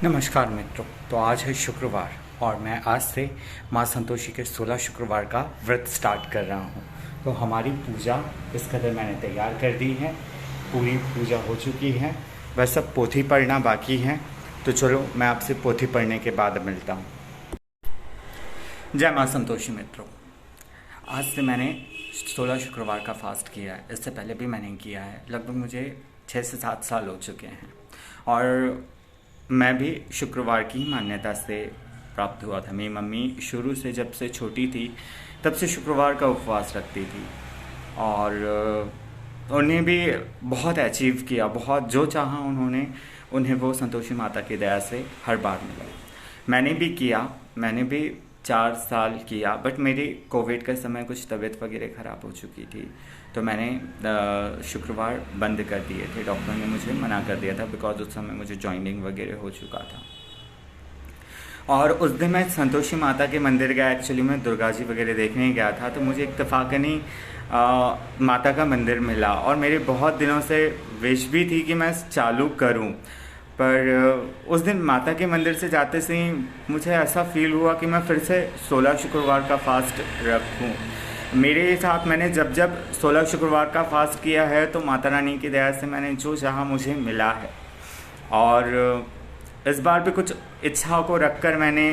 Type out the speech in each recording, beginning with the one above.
नमस्कार मित्रों। तो आज है शुक्रवार और मैं आज से माँ संतोषी के 16 शुक्रवार का व्रत स्टार्ट कर रहा हूँ। तो हमारी पूजा इस कदर मैंने तैयार कर दी है, पूरी पूजा हो चुकी है, बस सब पोथी पढ़ना बाकी है। तो चलो मैं आपसे पोथी पढ़ने के बाद मिलता हूँ। जय माँ संतोषी मित्रों। आज से मैंने 16 शुक्रवार का फास्ट किया है। इससे पहले भी मैंने किया है, लगभग मुझे 6 से 7 साल हो चुके हैं। और मैं भी शुक्रवार की मान्यता से प्राप्त हुआ था। मेरी मम्मी शुरू से, जब से छोटी थी तब से शुक्रवार का उपवास रखती थी और उन्हें भी बहुत अचीव किया, बहुत जो चाहा उन्हें वो संतोषी माता की दया से हर बार मिला। मैंने भी किया, मैंने भी 4 साल किया, बट मेरी कोविड के समय कुछ तबीयत वगैरह ख़राब हो चुकी थी, तो मैंने शुक्रवार बंद कर दिए थे। डॉक्टर ने मुझे मना कर दिया था बिकॉज उस समय मुझे जॉइनिंग वगैरह हो चुका था। और उस दिन मैं संतोषी माता के मंदिर गया। एक्चुअली मैं दुर्गा जी वगैरह देखने गया था, तो मुझे इत्तेफाकन ही माता का मंदिर मिला और मेरे बहुत दिनों से विश भी थी कि मैं चालू करूं। पर उस दिन माता के मंदिर से जाते से ही मुझे ऐसा फील हुआ कि मैं फिर से 16 शुक्रवार का फास्ट रखूं। मेरे साथ मैंने जब 16 शुक्रवार का फास्ट किया है तो माता रानी की दया से मैंने जो चाहा मुझे मिला है। और इस बार भी कुछ इच्छाओं को रखकर मैंने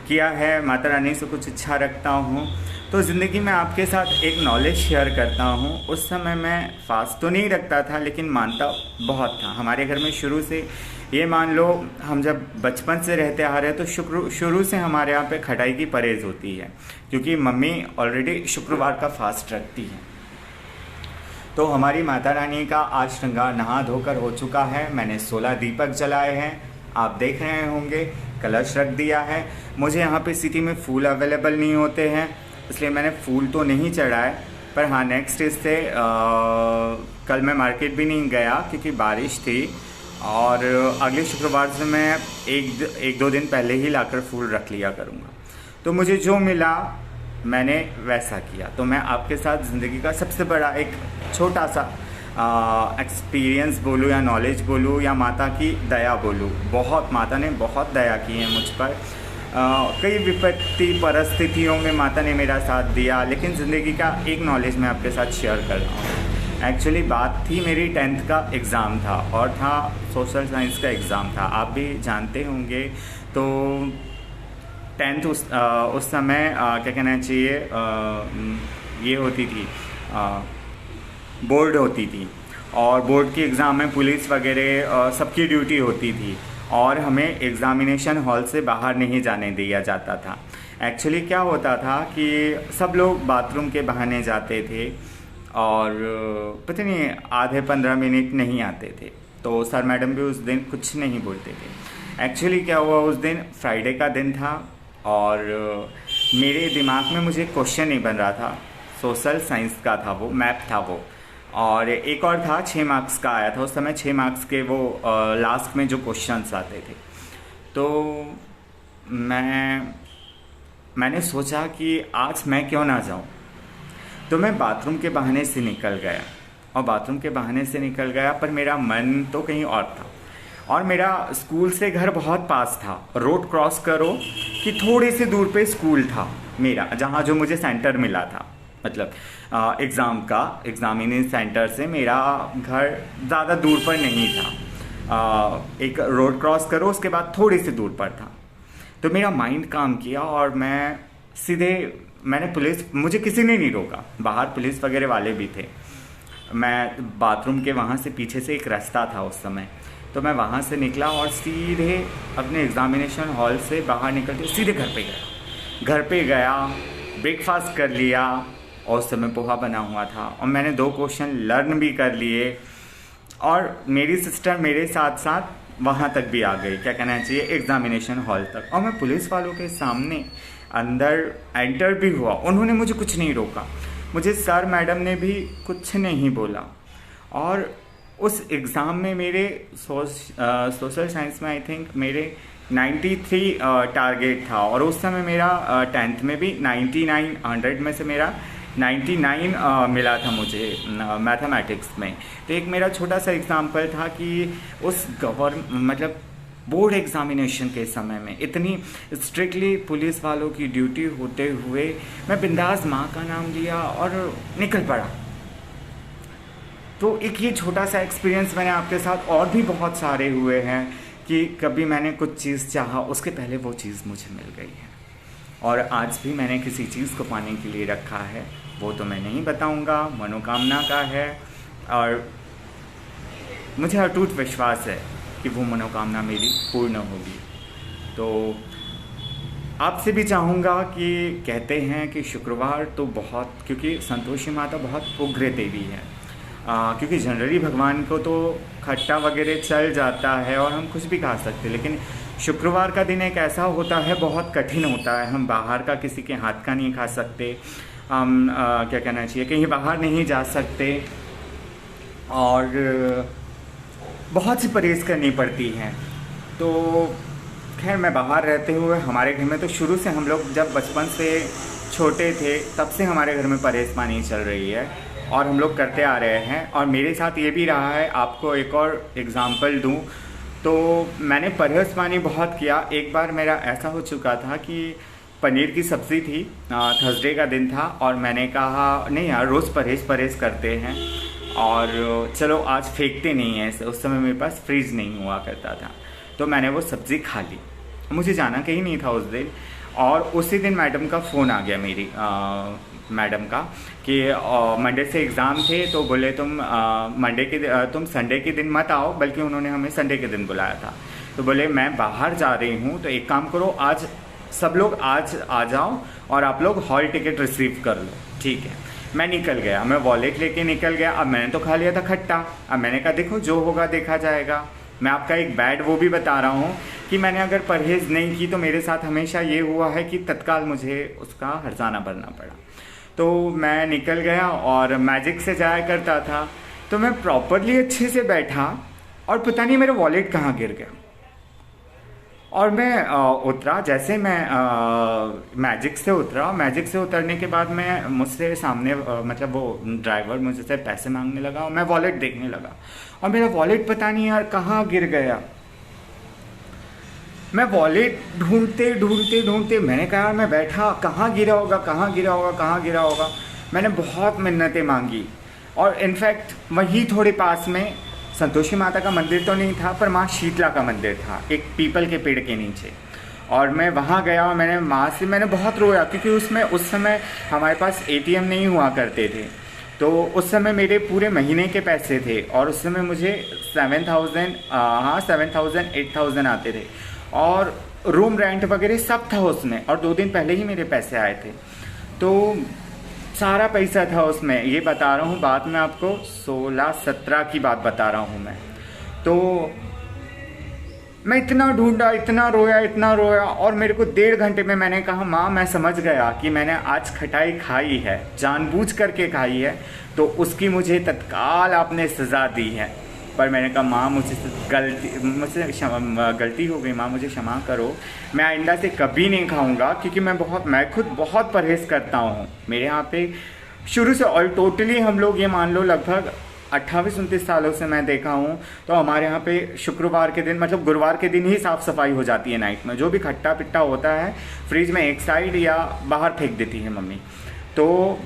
किया है, माता रानी से कुछ इच्छा रखता हूँ। तो ज़िंदगी में आपके साथ एक नॉलेज शेयर करता हूँ। उस समय मैं फास्ट तो नहीं रखता था, लेकिन मानता बहुत था। हमारे घर में शुरू से, ये मान लो हम जब बचपन से रहते आ रहे हैं, तो शुरू से हमारे यहाँ पे खटाई की परहेज़ होती है, क्योंकि मम्मी ऑलरेडी शुक्रवार का फास्ट रखती है। तो हमारी माता रानी का आज श्रृंगार नहा धोकर हो चुका है। मैंने 16 दीपक जलाए हैं, आप देख रहे होंगे। कलश रख दिया है। मुझे यहाँ पे सिटी में फूल अवेलेबल नहीं होते हैं, इसलिए मैंने फूल तो नहीं चढ़ाए। पर हाँ, नेक्स्ट इससे कल मैं मार्केट भी नहीं गया क्योंकि बारिश थी, और अगले शुक्रवार से मैं एक दो दिन पहले ही लाकर फूल रख लिया करूँगा। तो मुझे जो मिला मैंने वैसा किया। तो मैं आपके साथ ज़िंदगी का सबसे बड़ा एक छोटा सा एक्सपीरियंस बोलूँ या नॉलेज बोलूँ या माता की दया बोलूँ, बहुत माता ने बहुत दया की है मुझ पर। कई विपत्ति परिस्थितियों में माता ने मेरा साथ दिया, लेकिन ज़िंदगी का एक नॉलेज मैं आपके साथ शेयर कर रहा हूँ। एक्चुअली बात थी, मेरी 10th का एग्ज़ाम था और था सोशल साइंस का एग्ज़ाम था, आप भी जानते होंगे। तो 10th उस समय क्या कहना चाहिए, ये होती थी, बोर्ड होती थी, और बोर्ड की एग्ज़ाम में पुलिस वगैरह सबकी ड्यूटी होती थी और हमें एग्ज़ामिनेशन हॉल से बाहर नहीं जाने दिया जाता था। एक्चुअली क्या होता था कि सब लोग बाथरूम के बहाने जाते थे और पता नहीं आधे 15 मिनट नहीं आते थे, तो सर मैडम भी उस दिन कुछ नहीं बोलते थे। एक्चुअली क्या हुआ, उस दिन फ्राइडे का दिन था और मेरे दिमाग में मुझे क्वेश्चन नहीं बन रहा था। सोशल साइंस का था वो, मैथ था वो, और एक और था 6 मार्क्स का आया था उस समय। 6 मार्क्स के वो लास्ट में जो क्वेश्चंस आते थे। तो मैंने सोचा कि आज मैं क्यों ना जाऊं। तो मैं बाथरूम के बहाने से निकल गया, और बाथरूम के बहाने से निकल गया, पर मेरा मन तो कहीं और था। और मेरा स्कूल से घर बहुत पास था, रोड क्रॉस करो कि थोड़ी सी दूर पे स्कूल था मेरा, जहाँ जो मुझे सेंटर मिला था, मतलब एग्ज़ामिनेशन सेंटर से मेरा घर ज़्यादा दूर पर नहीं था। एक रोड क्रॉस करो, उसके बाद थोड़ी सी दूर पर था। तो मेरा माइंड काम किया और मुझे किसी ने नहीं रोका, बाहर पुलिस वगैरह वाले भी थे। मैं बाथरूम के वहाँ से पीछे से एक रास्ता था उस समय, तो मैं वहाँ से निकला और सीधे अपने एग्ज़ामिनेशन हॉल से बाहर निकल के सीधे घर पे गया, ब्रेकफास्ट कर लिया, और उस समय पोहा बना हुआ था और मैंने 2 क्वेश्चन लर्न भी कर लिए। और मेरी सिस्टर मेरे साथ साथ वहाँ तक भी आ गई, क्या कहना चाहिए, एग्ज़ामिनेशन हॉल तक। और मैं पुलिस वालों के सामने अंदर एंटर भी हुआ, उन्होंने मुझे कुछ नहीं रोका, मुझे सर मैडम ने भी कुछ नहीं बोला। और उस एग्ज़ाम में मेरे सोशल साइंस में आई थिंक मेरे 93 टारगेट था, और उस समय मेरा 10th में भी 99 100 में से मेरा 99 मिला था मुझे मैथमेटिक्स में। तो एक मेरा छोटा सा एग्जाम्पल था कि उस मतलब बोर्ड एग्जामिनेशन के समय में इतनी स्ट्रिक्टली पुलिस वालों की ड्यूटी होते हुए मैं बिंदास माँ का नाम लिया और निकल पड़ा। तो एक ये छोटा सा एक्सपीरियंस मैंने आपके साथ, और भी बहुत सारे हुए हैं कि कभी मैंने कुछ चीज़ चाहा, उसके पहले वो चीज़ मुझे मिल गई है। और आज भी मैंने किसी चीज़ को पाने के लिए रखा है, वो तो मैं नहीं बताऊंगा, मनोकामना का है, और मुझे अटूट विश्वास है कि वो मनोकामना मेरी पूर्ण होगी। तो आपसे भी चाहूँगा कि कहते हैं कि शुक्रवार तो बहुत, क्योंकि संतोषी माता बहुत उग्र देवी है, क्योंकि जनरली भगवान को तो खट्टा वगैरह चल जाता है और हम कुछ भी खा सकते, लेकिन शुक्रवार का दिन एक ऐसा होता है, बहुत कठिन होता है। हम बाहर का किसी के हाथ का नहीं खा सकते, हम क्या कहना चाहिए, कहीं बाहर नहीं जा सकते, और बहुत सी परहेज करनी पड़ती हैं। तो खैर, मैं बाहर रहते हुए हमारे घर में तो शुरू से हम लोग जब बचपन से छोटे थे तब से हमारे घर में परहेज पानी चल रही है और हम लोग करते आ रहे हैं। और मेरे साथ ये भी रहा है, आपको एक और एग्ज़ाम्पल दूं तो मैंने परहेज पानी बहुत किया। एक बार मेरा ऐसा हो चुका था कि पनीर की सब्ज़ी थी, थर्सडे का दिन था, और मैंने कहा नहीं यार, रोज़ परहेज करते हैं और चलो आज फेंकते नहीं हैं। उस समय मेरे पास फ्रीज नहीं हुआ करता था, तो मैंने वो सब्ज़ी खा ली। मुझे जाना कहीं नहीं था उस दिन, और उसी दिन मैडम का फ़ोन आ गया, मेरी मैडम का, कि मंडे से एग्ज़ाम थे, तो बोले तुम संडे के दिन मत आओ, बल्कि उन्होंने हमें संडे के दिन बुलाया था। तो बोले मैं बाहर जा रही हूँ, तो एक काम करो, आज सब लोग आज आ जाओ और आप लोग हॉल टिकट रिसीव कर लो, ठीक है। मैं निकल गया, मैं वॉलेट लेके निकल गया। अब मैंने तो खा लिया था खट्टा, अब मैंने कहा देखो जो होगा देखा जाएगा। मैं आपका एक बैड वो भी बता रहा हूँ कि मैंने अगर परहेज़ नहीं की तो मेरे साथ हमेशा ये हुआ है कि तत्काल मुझे उसका हर्जाना भरना पड़ा। तो मैं निकल गया और मैजिक से जाया करता था, तो मैं प्रॉपरली अच्छे से बैठा और पता नहीं मेरा वॉलेट कहाँ गिर गया। और मैं उतरा, जैसे मैं मैजिक से उतरा, मैजिक से उतरने के बाद मैं मुझसे सामने मतलब वो ड्राइवर मुझसे पैसे मांगने लगा और मैं वॉलेट देखने लगा, और मेरा वॉलेट पता नहीं यार कहाँ गिर गया। मैं वॉलेट ढूंढते मैंने कहा मैं बैठा, कहाँ गिरा होगा। मैंने बहुत मिन्नतें मांगी, और इनफैक्ट वहीं थोड़े पास में संतोषी माता का मंदिर तो नहीं था, पर माँ शीतला का मंदिर था, एक पीपल के पेड़ के नीचे। और मैं वहाँ गया और मैंने बहुत रोया, क्योंकि उस समय हमारे पास ATM नहीं हुआ करते थे। तो उस समय मेरे पूरे महीने के पैसे थे, और उस समय मुझे 7,000 8,000 आते थे, और रूम रेंट वगैरह सब था उसमें, और 2 दिन पहले ही मेरे पैसे आए थे। तो सारा पैसा था उसमें। ये बता रहा हूँ बात, मैं आपको 16-17 की बात बता रहा हूँ मैं। तो मैं इतना ढूंढा, इतना रोया, और मेरे को 1.5 घंटे में मैंने कहा माँ मैं समझ गया कि मैंने आज खटाई खाई है, जानबूझ करके खाई है, तो उसकी मुझे तत्काल आपने सज़ा दी है। पर मैंने कहा माँ मुझसे गलती हो गई, माँ मुझे क्षमा करो, मैं आइंदा से कभी नहीं खाऊंगा, क्योंकि मैं खुद बहुत परहेज़ करता हूँ। मेरे यहाँ पे शुरू से, और टोटली हम लोग ये मान लो लगभग 28-29 सालों से मैं देखा हूँ, तो हमारे यहाँ पे शुक्रवार के दिन, मतलब गुरुवार के दिन ही साफ़ सफाई हो जाती है नाइट में। जो भी खट्टा पिट्टा होता है फ्रिज में एक साइड या बाहर फेंक देती है मम्मी। तो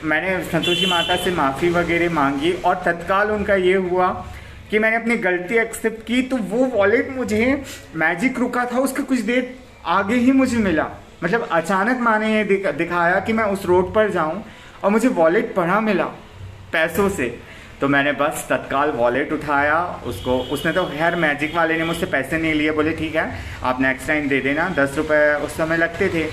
मैंने संतोषी माता से माफ़ी वगैरह मांगी, और तत्काल उनका ये हुआ कि मैंने अपनी गलती एक्सेप्ट की। तो वो वॉलेट मुझे, मैजिक रुका था उसके कुछ देर आगे ही मुझे मिला। मतलब अचानक माँ ने ये दिखाया कि मैं उस रोड पर जाऊं, और मुझे वॉलेट पड़ा मिला पैसों से। तो मैंने बस तत्काल वॉलेट उठाया, उसने तो खैर मैजिक वाले ने मुझसे पैसे नहीं लिए, बोले ठीक है आप नेक्स्ट टाइम दे देना, 10 रुपये उस समय लगते थे।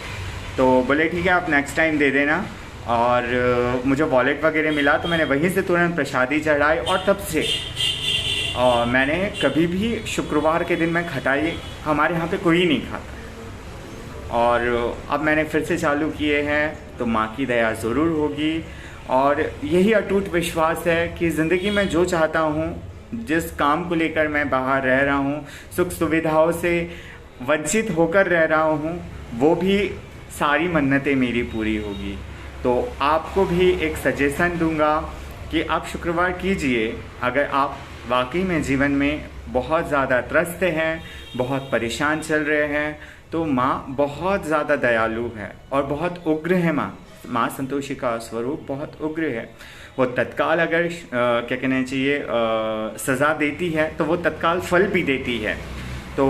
तो बोले ठीक है आप नेक्स्ट टाइम दे देना, और मुझे वॉलेट वगैरह मिला। तो मैंने वहीं से तुरंत प्रसादी चढ़ाई, और तब से मैंने कभी भी शुक्रवार के दिन मैं खटाई, हमारे यहाँ पे कोई नहीं खाता, और अब मैंने फिर से चालू किए हैं, तो माँ की दया ज़रूर होगी। और यही अटूट विश्वास है कि ज़िंदगी में जो चाहता हूँ, जिस काम को लेकर मैं बाहर रह रहा हूँ, सुख सुविधाओं से वंचित होकर रह रहा हूँ, वो भी सारी मन्नतें मेरी पूरी होगी। तो आपको भी एक सजेशन दूंगा कि आप शुक्रवार कीजिए, अगर आप वाकई में जीवन में बहुत ज़्यादा त्रस्त हैं, बहुत परेशान चल रहे हैं, तो माँ बहुत ज़्यादा दयालु है और बहुत उग्र है। माँ संतोषी का स्वरूप बहुत उग्र है। वो तत्काल अगर क्या कहना चाहिए सज़ा देती है तो वो तत्काल फल भी देती है। तो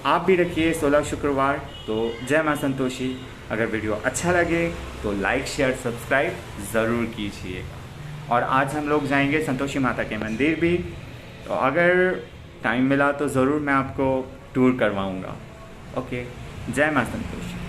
आप भी रखिए 16 शुक्रवार। तो जय माँ संतोषी। अगर वीडियो अच्छा लगे तो लाइक शेयर सब्सक्राइब ज़रूर कीजिएगा। और आज हम लोग जाएंगे संतोषी माता के मंदिर भी, तो अगर टाइम मिला तो ज़रूर मैं आपको टूर करवाऊँगा। ओके, जय माँ संतोषी।